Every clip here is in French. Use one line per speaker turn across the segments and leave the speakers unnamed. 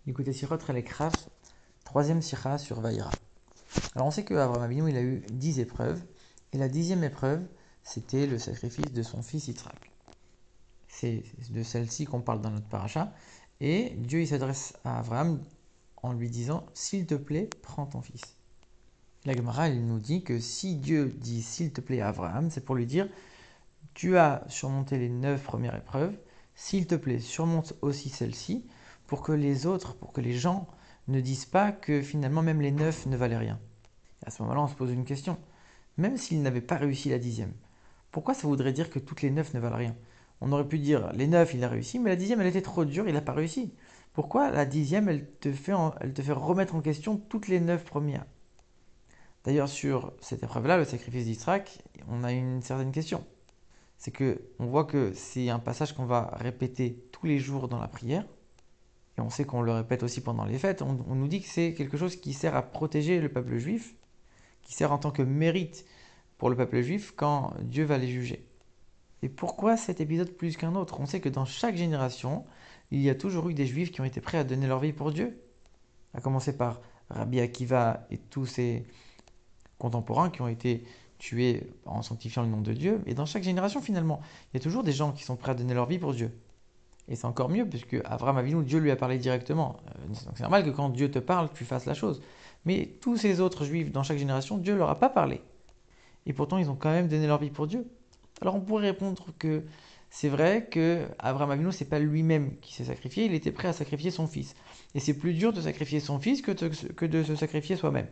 Écoutez, Sirot Relekhraf, troisième Sira sur Vaïra. Alors on sait qu'Avraham Avinu il a eu 10 épreuves, et la 10e épreuve, c'était le sacrifice de son fils Yitzhak. C'est de celle-ci qu'on parle dans notre paracha, et Dieu il s'adresse à Abraham en lui disant « S'il te plaît, prends ton fils ». La Gemara elle nous dit que si Dieu dit « S'il te plaît » à Abraham, c'est pour lui dire « Tu as surmonté les 9 premières épreuves, s'il te plaît, surmonte aussi celle-ci, pour que les autres, pour que les gens ne disent pas que finalement même les 9 ne valaient rien. » Et à ce moment-là, on se pose une question. Même s'il n'avait pas réussi la 10e, pourquoi ça voudrait dire que toutes les 9 ne valent rien? On aurait pu dire les 9 il a réussi, mais la 10e elle était trop dure, il n'a pas réussi. Pourquoi la 10e elle te fait remettre en question toutes les 9 premières? D'ailleurs, sur cette épreuve-là, le sacrifice d'Israël, on a une certaine question. C'est que on voit que c'est un passage qu'on va répéter tous les jours dans la prière, et on sait qu'on le répète aussi pendant les fêtes. On nous dit que c'est quelque chose qui sert à protéger le peuple juif, qui sert en tant que mérite pour le peuple juif quand Dieu va les juger. Et pourquoi cet épisode plus qu'un autre? On sait que dans chaque génération, il y a toujours eu des juifs qui ont été prêts à donner leur vie pour Dieu. À commencer par Rabbi Akiva et tous ses contemporains qui ont été tués en sanctifiant le nom de Dieu. Et dans chaque génération, finalement, il y a toujours des gens qui sont prêts à donner leur vie pour Dieu. Et c'est encore mieux, puisque Avraham Avinu, Dieu lui a parlé directement. Donc c'est normal que quand Dieu te parle, tu fasses la chose. Mais tous ces autres juifs dans chaque génération, Dieu leur a pas parlé. Et pourtant, ils ont quand même donné leur vie pour Dieu. Alors on pourrait répondre que c'est vrai que Avraham Avinu, c'est pas lui-même qui s'est sacrifié, il était prêt à sacrifier son fils. Et c'est plus dur de sacrifier son fils que de se sacrifier soi-même.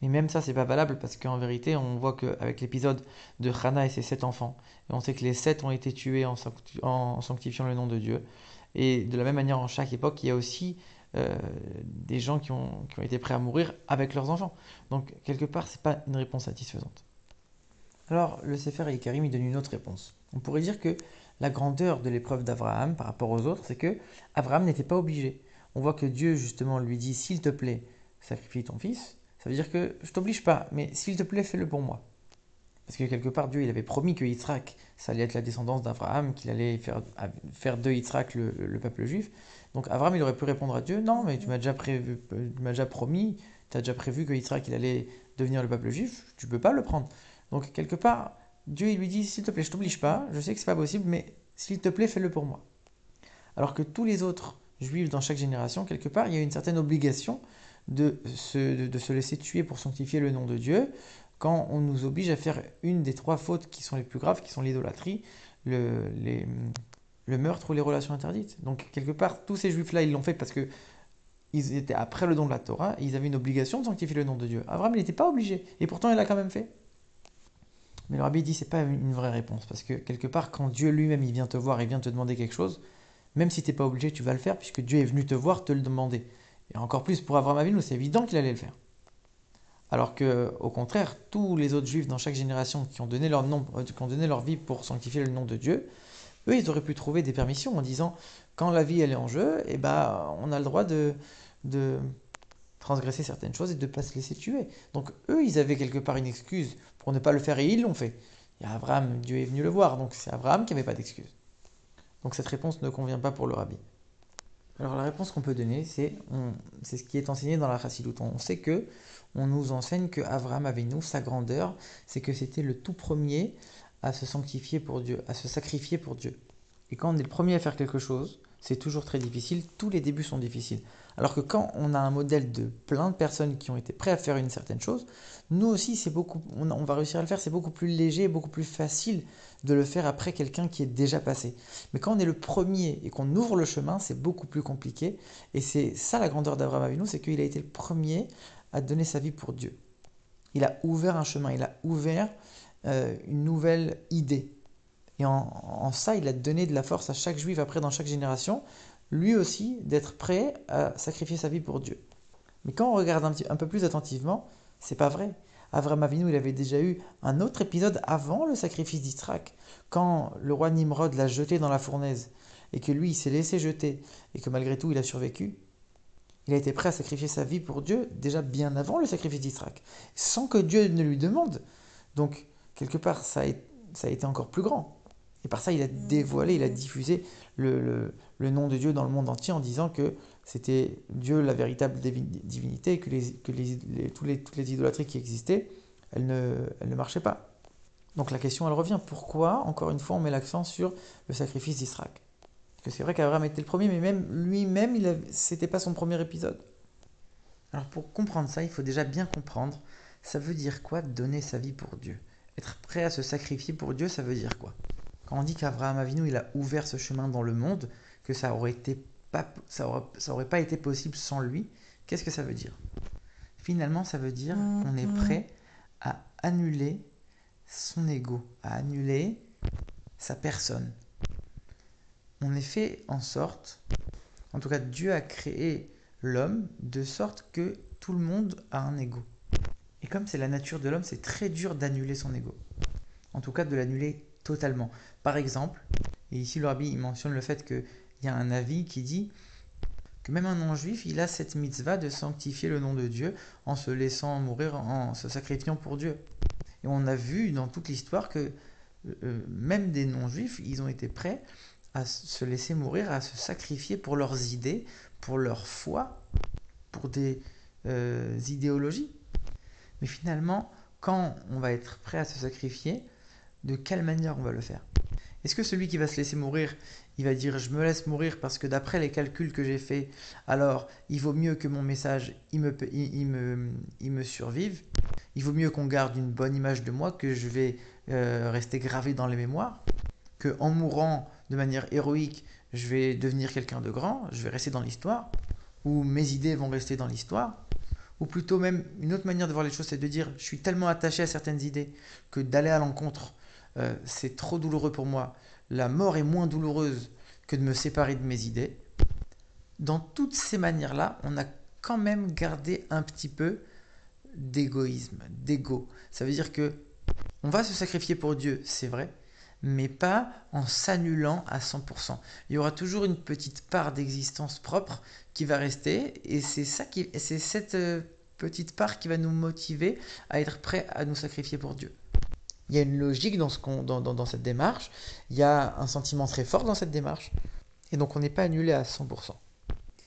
Mais même ça, c'est pas valable parce qu'en vérité, on voit qu'avec l'épisode de Hannah et ses 7 enfants, et on sait que les 7 ont été tués en sanctifiant le nom de Dieu. Et de la même manière, en chaque époque, il y a aussi des gens qui ont été prêts à mourir avec leurs enfants. Donc, quelque part, c'est pas une réponse satisfaisante. Alors, le Sefer Ikarim, il donne une autre réponse. On pourrait dire que la grandeur de l'épreuve d'Abraham par rapport aux autres, c'est que Abraham n'était pas obligé. On voit que Dieu, justement, lui dit, s'il te plaît, sacrifie ton fils. Ça veut dire que je t'oblige pas, mais s'il te plaît, fais-le pour moi. Parce que quelque part, Dieu, il avait promis que Yitzhak, ça allait être la descendance d'Abraham, qu'il allait faire de Yitzhak le peuple juif. Donc Abraham, il aurait pu répondre à Dieu, non, mais tu m'as déjà promis, tu as déjà prévu que Yitzhak, il allait devenir le peuple juif, tu peux pas le prendre. Donc quelque part, Dieu, il lui dit, s'il te plaît, je t'oblige pas, je sais que c'est pas possible, mais s'il te plaît, fais-le pour moi. Alors que tous les autres juifs dans chaque génération, quelque part, il y a une certaine obligation de se laisser tuer pour sanctifier le nom de Dieu, quand on nous oblige à faire une des 3 fautes qui sont les plus graves, qui sont l'idolâtrie, le meurtre ou les relations interdites. Donc quelque part, tous ces juifs-là, ils l'ont fait parce que ils étaient après le don de la Torah, et ils avaient une obligation de sanctifier le nom de Dieu. Abraham, il n'était pas obligé, et pourtant il l'a quand même fait. Mais le rabbi dit c'est pas une vraie réponse, parce que quelque part, quand Dieu lui-même il vient te voir et vient te demander quelque chose, même si tu n'es pas obligé, tu vas le faire, puisque Dieu est venu te voir te le demander. Et encore plus pour Abraham Avinu, c'est évident qu'il allait le faire. Alors que, au contraire, tous les autres juifs dans chaque génération qui ont donné qui ont donné leur vie pour sanctifier le nom de Dieu, eux, ils auraient pu trouver des permissions en disant quand la vie elle est en jeu, eh ben, on a le droit de transgresser certaines choses et de ne pas se laisser tuer. Donc eux, ils avaient quelque part une excuse pour ne pas le faire et ils l'ont fait. Et Abraham, Dieu est venu le voir, donc c'est Abraham qui n'avait pas d'excuse. Donc cette réponse ne convient pas pour le rabbi. Alors la réponse qu'on peut donner, c'est ce qui est enseigné dans la Chassidoute. On sait que on nous enseigne que Avraham Avinu, sa grandeur, c'est que c'était le tout premier à se sanctifier pour Dieu, à se sacrifier pour Dieu. Et quand on est le premier à faire quelque chose, c'est toujours très difficile, tous les débuts sont difficiles. Alors que quand on a un modèle de plein de personnes qui ont été prêtes à faire une certaine chose, nous aussi, on va réussir à le faire, c'est beaucoup plus léger, beaucoup plus facile de le faire après quelqu'un qui est déjà passé. Mais quand on est le premier et qu'on ouvre le chemin, c'est beaucoup plus compliqué. Et c'est ça la grandeur d'Abraham Avinu, c'est qu'il a été le premier à donner sa vie pour Dieu. Il a ouvert un chemin, il a ouvert une nouvelle idée. Et en ça, il a donné de la force à chaque juif après dans chaque génération, lui aussi, d'être prêt à sacrifier sa vie pour Dieu. Mais quand on regarde un peu plus attentivement, c'est pas vrai. Avraham Avinu, il avait déjà eu un autre épisode avant le sacrifice d'Israël, quand le roi Nimrod l'a jeté dans la fournaise, et que lui, il s'est laissé jeter, et que malgré tout, il a survécu. Il a été prêt à sacrifier sa vie pour Dieu déjà bien avant le sacrifice d'Israël, sans que Dieu ne lui demande. Donc, quelque part, ça a été encore plus grand. Et par ça, il a dévoilé, il a diffusé le nom de Dieu dans le monde entier en disant que c'était Dieu la véritable divinité et que toutes les idolâtries qui existaient, elles ne marchaient pas. Donc la question, elle revient. Pourquoi, encore une fois, on met l'accent sur le sacrifice d'Israël? Parce que c'est vrai qu'Abraham était le premier, mais même lui-même, c'était pas son premier épisode. Alors pour comprendre ça, il faut déjà bien comprendre, ça veut dire quoi donner sa vie pour Dieu? Être prêt à se sacrifier pour Dieu, ça veut dire quoi? Quand on dit qu'Abraham Avinu, il a ouvert ce chemin dans le monde, que ça aurait pas été possible sans lui, qu'est-ce que ça veut dire? Finalement, ça veut dire qu'on est prêt à annuler son ego, à annuler sa personne. On est fait en sorte, en tout cas Dieu a créé l'homme de sorte que tout le monde a un ego. Et comme c'est la nature de l'homme, c'est très dur d'annuler son ego. En tout cas de l'annuler totalement. Par exemple, et ici le rabbi il mentionne le fait qu'il y a un avis qui dit que même un non-juif, il a cette mitzvah de sanctifier le nom de Dieu en se laissant mourir, en se sacrifiant pour Dieu. Et on a vu dans toute l'histoire que même des non-juifs, ils ont été prêts à se laisser mourir, à se sacrifier pour leurs idées, pour leur foi, pour des idéologies. Mais finalement, quand on va être prêt à se sacrifier, de quelle manière on va le faire? Est-ce que celui qui va se laisser mourir, il va dire je me laisse mourir parce que d'après les calculs que j'ai faits, alors il vaut mieux que mon message il me survive, il vaut mieux qu'on garde une bonne image de moi, que je vais rester gravé dans les mémoires, que en mourant de manière héroïque, je vais devenir quelqu'un de grand, je vais rester dans l'histoire, ou mes idées vont rester dans l'histoire, ou plutôt même une autre manière de voir les choses, c'est de dire je suis tellement attaché à certaines idées que d'aller à l'encontre, c'est trop douloureux pour moi. La mort est moins douloureuse que de me séparer de mes idées. Dans toutes ces manières-là, on a quand même gardé un petit peu d'égoïsme, d'ego. Ça veut dire que on va se sacrifier pour Dieu, c'est vrai, mais pas en s'annulant à 100%. Il y aura toujours une petite part d'existence propre qui va rester, et c'est cette petite part qui va nous motiver à être prêt à nous sacrifier pour Dieu. Il y a une logique dans cette démarche, il y a un sentiment très fort dans cette démarche, et donc on n'est pas annulé à 100%.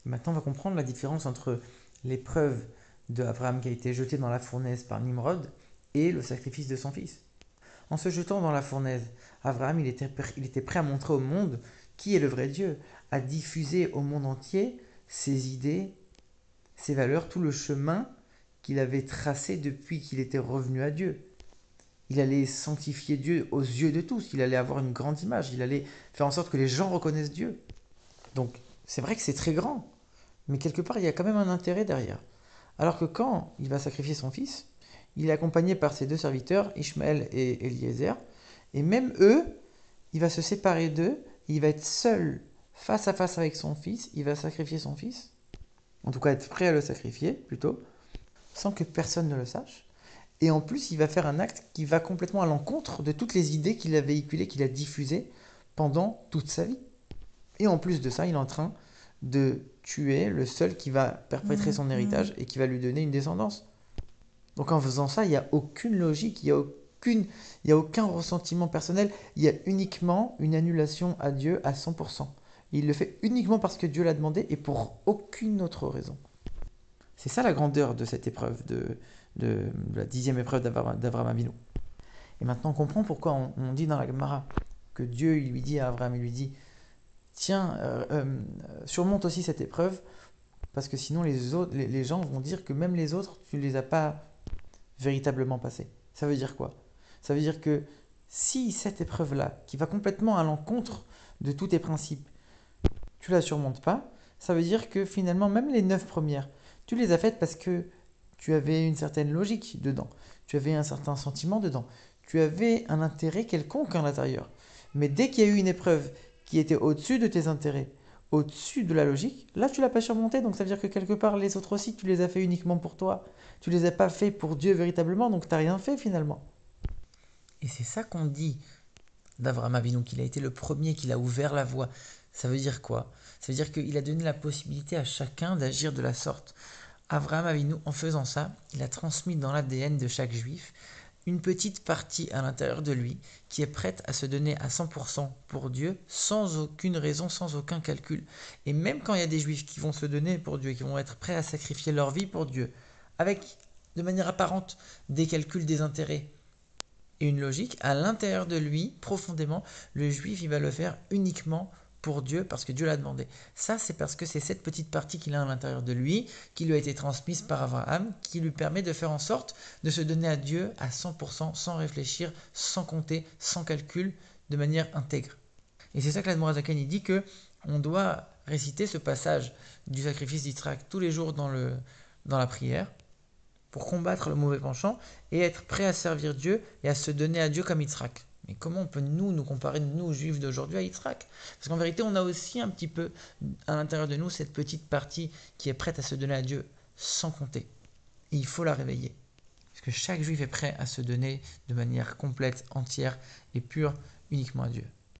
Maintenant, on va comprendre la différence entre l'épreuve d'Abraham qui a été jeté dans la fournaise par Nimrod et le sacrifice de son fils. En se jetant dans la fournaise, Abraham il était prêt à montrer au monde qui est le vrai Dieu, à diffuser au monde entier ses idées, ses valeurs, tout le chemin qu'il avait tracé depuis qu'il était revenu à Dieu. Il allait sanctifier Dieu aux yeux de tous, il allait avoir une grande image, il allait faire en sorte que les gens reconnaissent Dieu. Donc c'est vrai que c'est très grand, mais quelque part il y a quand même un intérêt derrière. Alors que quand il va sacrifier son fils, il est accompagné par ses deux serviteurs, Ishmaël et Eliezer, et même eux, il va se séparer d'eux, il va être seul face à face avec son fils, il va sacrifier son fils, en tout cas être prêt à le sacrifier plutôt, sans que personne ne le sache. Et en plus, il va faire un acte qui va complètement à l'encontre de toutes les idées qu'il a véhiculées, qu'il a diffusées pendant toute sa vie. Et en plus de ça, il est en train de tuer le seul qui va perpétrer son héritage et qui va lui donner une descendance. Donc en faisant ça, il n'y a aucune logique, il n'y a aucun ressentiment personnel, il y a uniquement une annulation à Dieu à 100%. Il le fait uniquement parce que Dieu l'a demandé et pour aucune autre raison. C'est ça la grandeur de cette épreuve, de la 10e épreuve d'Abraham Avinu. Et maintenant on comprend pourquoi on dit dans la Gemara que Dieu il lui dit à Abraham, il lui dit tiens, surmonte aussi cette épreuve, parce que sinon les gens vont dire que même les autres, tu ne les as pas véritablement passés. Ça veut dire quoi? Ça veut dire que si cette épreuve-là, qui va complètement à l'encontre de tous tes principes, tu la surmontes pas, ça veut dire que finalement, même les 9 premières, tu les as faites parce que tu avais une certaine logique dedans, tu avais un certain sentiment dedans, tu avais un intérêt quelconque à l'intérieur. Mais dès qu'il y a eu une épreuve qui était au-dessus de tes intérêts, au-dessus de la logique, là tu l'as pas surmonté, donc ça veut dire que quelque part les autres aussi, tu les as fait uniquement pour toi. Tu les as pas fait pour Dieu véritablement, donc tu n'as rien fait finalement. Et c'est ça qu'on dit d'Abraham Avinu, qu'il a été le premier, qu'il a ouvert la voie. Ça veut dire quoi? Ça veut dire qu'il a donné la possibilité à chacun d'agir de la sorte. Abraham Avinu, en faisant ça, il a transmis dans l'ADN de chaque juif une petite partie à l'intérieur de lui qui est prête à se donner à 100% pour Dieu sans aucune raison, sans aucun calcul. Et même quand il y a des juifs qui vont se donner pour Dieu, qui vont être prêts à sacrifier leur vie pour Dieu, avec de manière apparente des calculs, des intérêts et une logique, à l'intérieur de lui, profondément, le juif, il va le faire uniquement pour Dieu, parce que Dieu l'a demandé. Ça, c'est parce que c'est cette petite partie qu'il a à l'intérieur de lui, qui lui a été transmise par Abraham, qui lui permet de faire en sorte de se donner à Dieu à 100%, sans réfléchir, sans compter, sans calcul, de manière intègre. Et c'est ça que l'Admorazaken il dit que on doit réciter ce passage du sacrifice d'Israël tous les jours dans la prière, pour combattre le mauvais penchant et être prêt à servir Dieu et à se donner à Dieu comme Yitzhak. Mais comment on peut nous comparer, nous juifs d'aujourd'hui, à Yitzhak? Parce qu'en vérité, on a aussi un petit peu à l'intérieur de nous cette petite partie qui est prête à se donner à Dieu sans compter. Et il faut la réveiller. Parce que chaque juif est prêt à se donner de manière complète, entière et pure uniquement à Dieu.